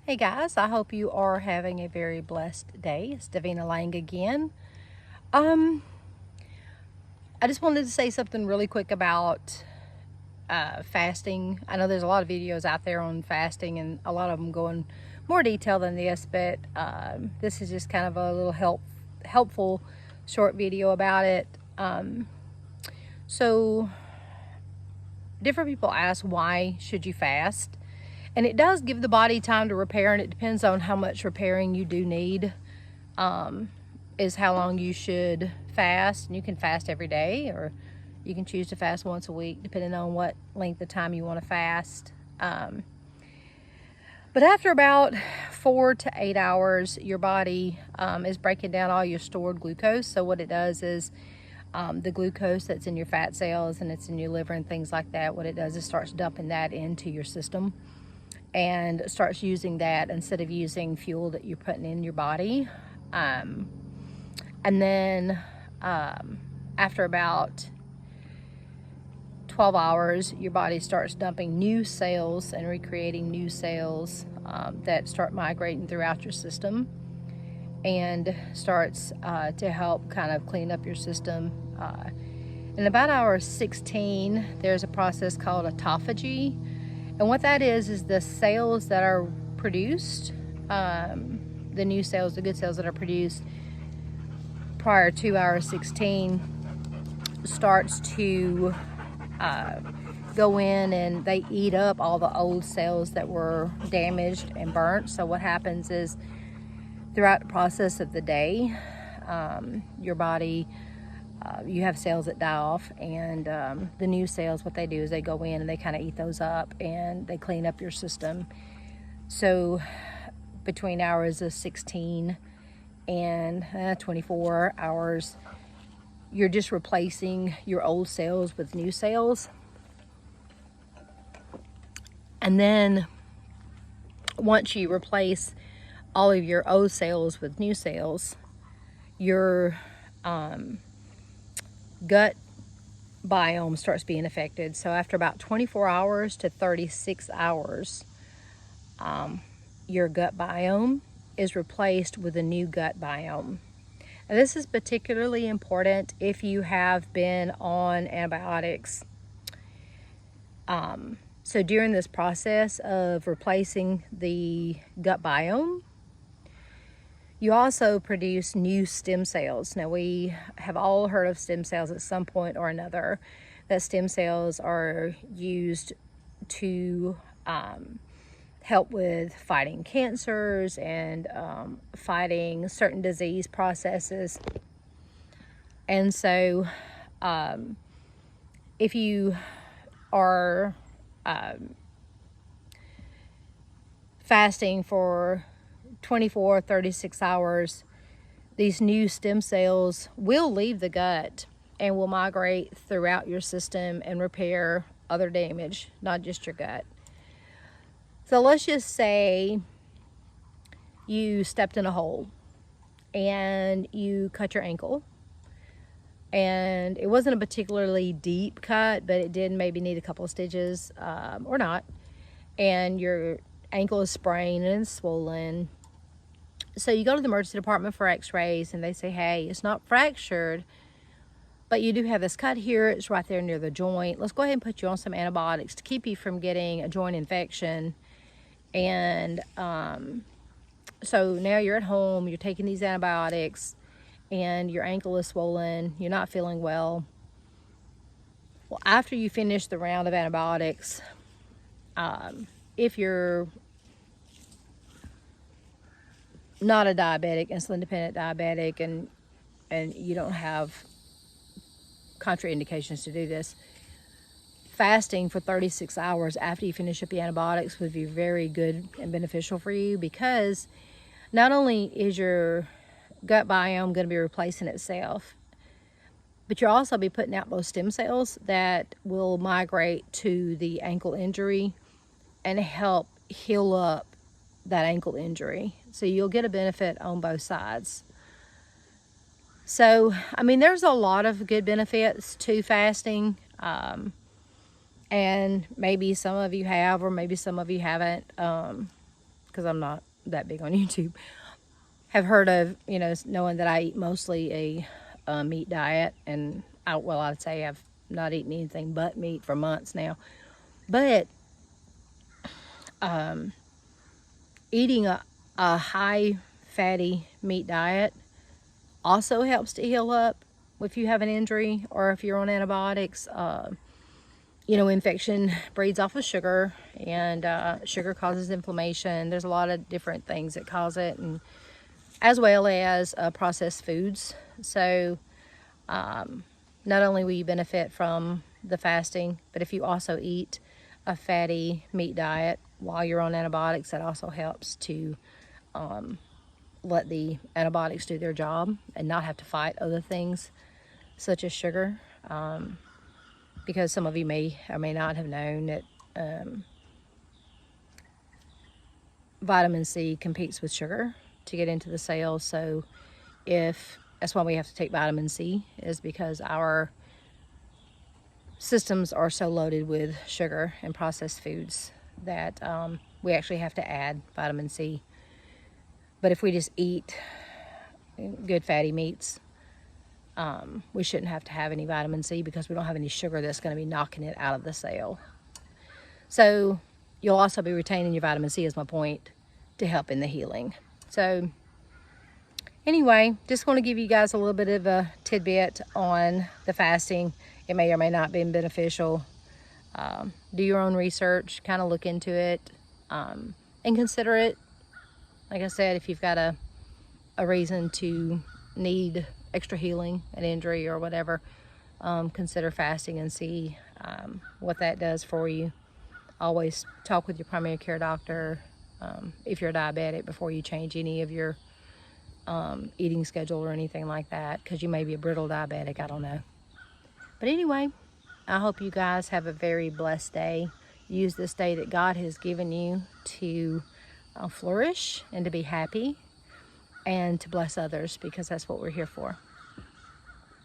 Hey guys, I hope you are having a very blessed day. It's Davina Lang again. I just wanted to say something really quick about fasting. I know there's a lot of videos out there on fasting and a lot of them go in more detail than this, but this is just kind of a little helpful short video about it. So different people ask, why should you fast? And it does give the body time to repair, and it depends on how much repairing you do need, is how long you should fast. And you can fast every day, or you can choose to fast once a week, depending on what length of time you want to fast. But after about 4 to 8 hours, your body is breaking down all your stored glucose. So what it does is the glucose that's in your fat cells and it's in your liver and things like that, what it does is starts dumping that into your system and starts using that instead of using fuel that you're putting in your body. And then after about 12 hours, your body starts dumping new cells and recreating new cells that start migrating throughout your system and starts to help kind of clean up your system. In about hour 16, there's a process called autophagy. And what that is the cells that are produced, the new cells, the good cells that are produced prior to hour 16 starts to go in and they eat up all the old cells that were damaged and burnt. So what happens is throughout the process of the day, your body, you have cells that die off, and the new cells, what they do is they go in and they kind of eat those up and they clean up your system. So between hours of 16 and 24 hours, you're just replacing your old cells with new cells. And then once you replace all of your old cells with new cells, your gut biome starts being affected. So after about 24 hours to 36 hours, your gut biome is replaced with a new gut biome. And this is particularly important if you have been on antibiotics. So during this process of replacing the gut biome, you also produce new stem cells. Now, we have all heard of stem cells at some point or another. That stem cells are used to help with fighting cancers and fighting certain disease processes. And so if you are fasting for 24, 36 hours, these new stem cells will leave the gut and will migrate throughout your system and repair other damage, not just your gut. So let's just say you stepped in a hole and you cut your ankle, and it wasn't a particularly deep cut, but it did maybe need a couple of stitches or not, and your ankle is sprained and swollen. So you go to the emergency department for x-rays and they say, hey, it's not fractured, but you do have this cut here. It's right there near the joint. Let's go ahead and put you on some antibiotics to keep you from getting a joint infection. And so now you're at home, you're taking these antibiotics and your ankle is swollen, you're not feeling well. Well, after you finish the round of antibiotics, if you're not a diabetic, insulin dependent diabetic, and you don't have contraindications to do this, fasting for 36 hours after you finish up the antibiotics would be very good and beneficial for you, because not only is your gut biome going to be replacing itself, but you'll also be putting out those stem cells that will migrate to the ankle injury and help heal up that ankle injury. So you'll get a benefit on both sides. So, I mean, there's a lot of good benefits to fasting. And maybe some of you have, or maybe some of you haven't. because I'm not that big on YouTube, have heard of, you know, knowing that I eat mostly a meat diet. And I'd say I've not eaten anything but meat for months now. But eating a high fatty meat diet also helps to heal up if you have an injury or if you're on antibiotics. You know, infection breeds off of sugar, and sugar causes inflammation. There's a lot of different things that cause it, and as well as processed foods. So not only will you benefit from the fasting, but if you also eat a fatty meat diet while you're on antibiotics, that also helps to let the antibiotics do their job and not have to fight other things such as sugar. Because some of you may or may not have known that vitamin C competes with sugar to get into the cells. So that's why we have to take vitamin C, is because our systems are so loaded with sugar and processed foods that we actually have to add vitamin C. But if we just eat good fatty meats, we shouldn't have to have any vitamin C, because we don't have any sugar that's going to be knocking it out of the cell. So you'll also be retaining your vitamin C, is my point, to help in the healing. So anyway, just want to give you guys a little bit of a tidbit on the fasting. It may or may not be beneficial. Do your own research, kind of look into it, and consider it. Like I said, if you've got a reason to need extra healing, an injury or whatever, consider fasting and see what that does for you. Always talk with your primary care doctor if you're diabetic before you change any of your eating schedule or anything like that, because you may be a brittle diabetic, I don't know. But anyway, I hope you guys have a very blessed day. Use this day that God has given you to flourish and to be happy and to bless others, because that's what we're here for.